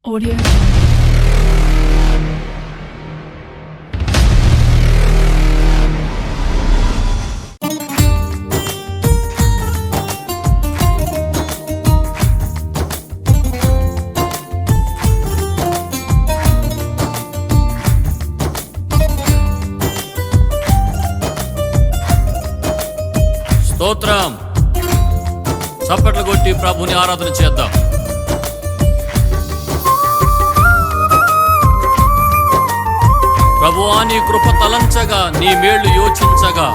Audio. స్తోత్రం. చప్పట్లు కొట్టి ప్రభుని ఆరాధన చేద్దాం. ప్రభువా, నీ కృప తలంచగా, నీ మేళ్లు యోచించగా,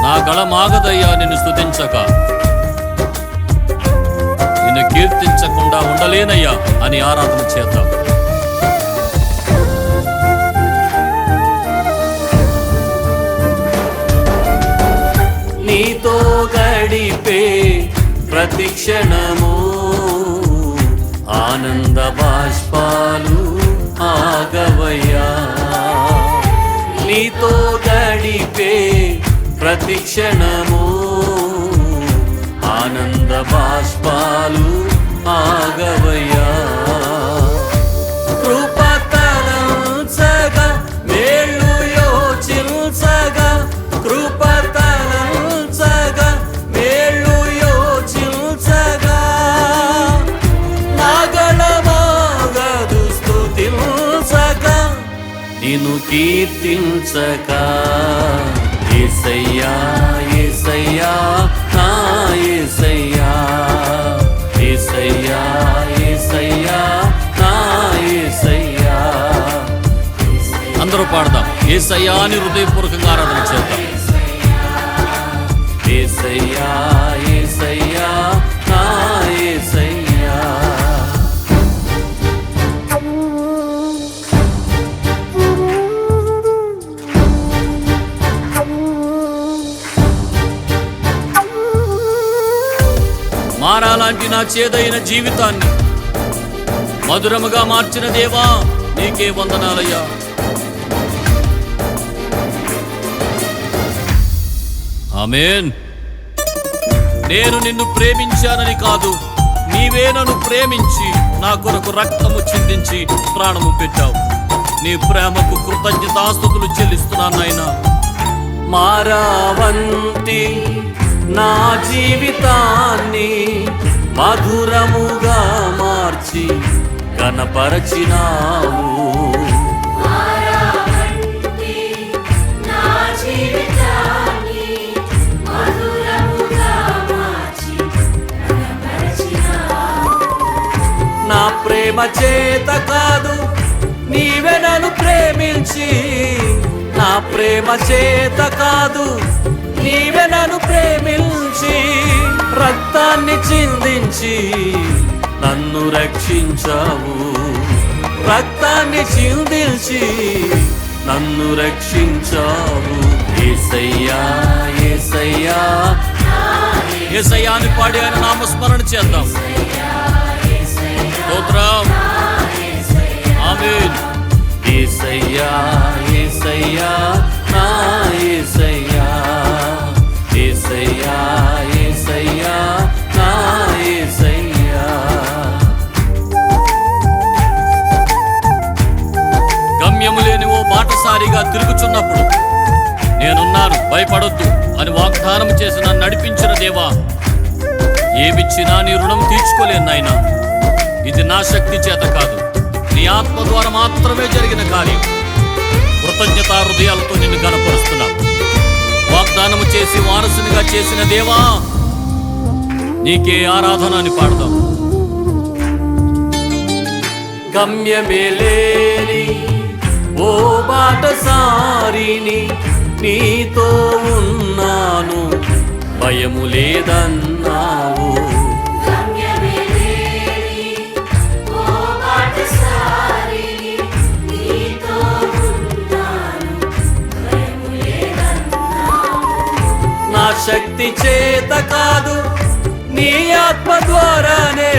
నా గళమాగదయ్యా నిన్ను స్తుతించగా. నిన్ను కీర్తించకుండా ఉండలేనయ్యా అని ఆరాధన చేద్దాం. నీతో గడిపే ప్రతి క్షణము ఆనంద బాష్పాలు ఆగవయ్యా. నీతో గడిపే ప్రతి క్షణము ఆనంద బాష్పాలు ఆగవయ్యా. కృపతలంచగా మేళ్ళు యోచించగా, కృపతలంచగా మేళ్ళు యోచించగా, నాగళమాగదు స్తుతించగా, నిన్ను కీర్తించగా. యేసయ్యా యేసయ్యా నా యేసయ్యా, యేసయ్యా యేసయ్యా నా యేసయ్యా. అందరూ పాడదాం. యేసయ్యా అని హృదయపూర్వకంగా ఆరాధన చేద్దాం. యేసయ్యా యేసయ్యా నా యేసయ్యా. మారాలాంటి నా చేదైన జీవితాన్ని మధురముగా మార్చిన దేవా, నీకే వందనాలయ్యా. ఆమేన్. నేను నిన్ను ప్రేమించానని కాదు, నీవే నన్ను ప్రేమించి నా కొరకు రక్తము చిందించి ప్రాణము పెట్టావు. నీ ప్రేమకు కృతజ్ఞతాస్తుతులు చెల్లిస్తున్నాను నాయనా. మారావంతి నా జీవితాన్ని మధురముగా మార్చి కనపరచినావు. నా ప్రేమ చేత కాదు, నీవే నన్ను ప్రేమించి, నా ప్రేమ చేత కాదు, నీవే నన్ను ప్రేమించి రక్తాన్ని చిందించి నన్ను రక్షించావు. రక్తాన్ని చిందించి నన్ను రక్షించావు. యేసయ్యా యేసయ్యా యేసయ్యా అని పాడి ఆయన నామస్మరణ చేద్దాం. స్తోత్రం. ఆమేన్. యేసయ్యా యేసయ్యా నా యేసయ్యా, యేసయ్యా యేసయ్యా నా యేసయ్యా. గమ్యము లేని ఓ బాటసారిగా తిరుగుచున్నప్పుడు నేనున్నాను, భయపడొద్దు అని వాగ్దానం చేసి నన్ను నడిపించిన దేవా, ఏమిచ్చినా నీ రుణం తీర్చుకోలేను నాయనా. ఇది నా శక్తి చేత కాదు, నీ ఆత్మ ద్వారా మాత్రమే జరిగిన కార్యం. కృతజ్ఞతా హృదయాలతో నిన్ను గణపరుస్తున్నాను. వాగ్దానము చేసి వారసునిగా చేసిన దేవా, నీకే ఆరాధన అని పాడదాం. గమ్యమే లేని ఓ బాటసారిని, నీతో ఉన్నాను, భయము లేదన్నావు. నా శక్తి చేత కాదు, నీ ఆత్మ ద్వారానే.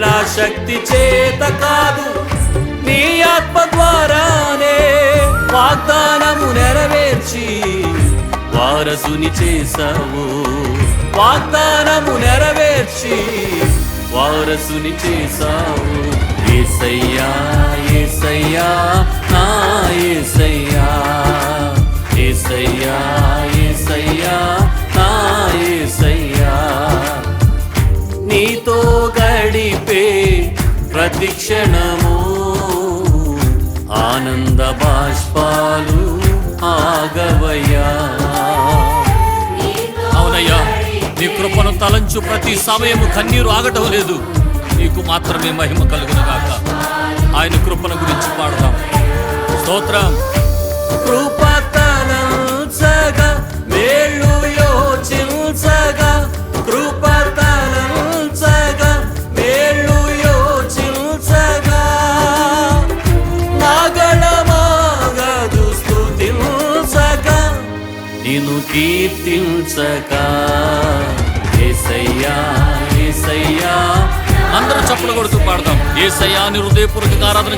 నా శక్తి చేత కాదు, నీ ఆత్మ ద్వారానే వాగ్దానము నెరవేర్చి వారసుని చేసావు. వాగ్దానము నెరవేర్చి వారసుని చేసావు. ప్రతి క్షణము ఆనంద బాష్పాలు ఆగవయ్యా. అవునయ్యా, నీ కృపను తలంచు ప్రతి సమయము కన్నీరు ఆగటం లేదు. నీకు మాత్రమే మహిమ కలుగును గాక. ఆయన కృపను గురించి పాడదాం. స్తోత్రం. కృపతలంచగా మేళ్ళు యోచించగా, కృపతలంచగా మేళ్ళు యోచించగా, నాగళమాగదు స్తుతించగా, నిన్ను కీర్తించగా. యేసయ్యా యేసయ్యా, అందరూ చప్పట్లు కొడుతూ పాడదాం. యేసయ్యా అని హృదయపూర్వక ఆరాధన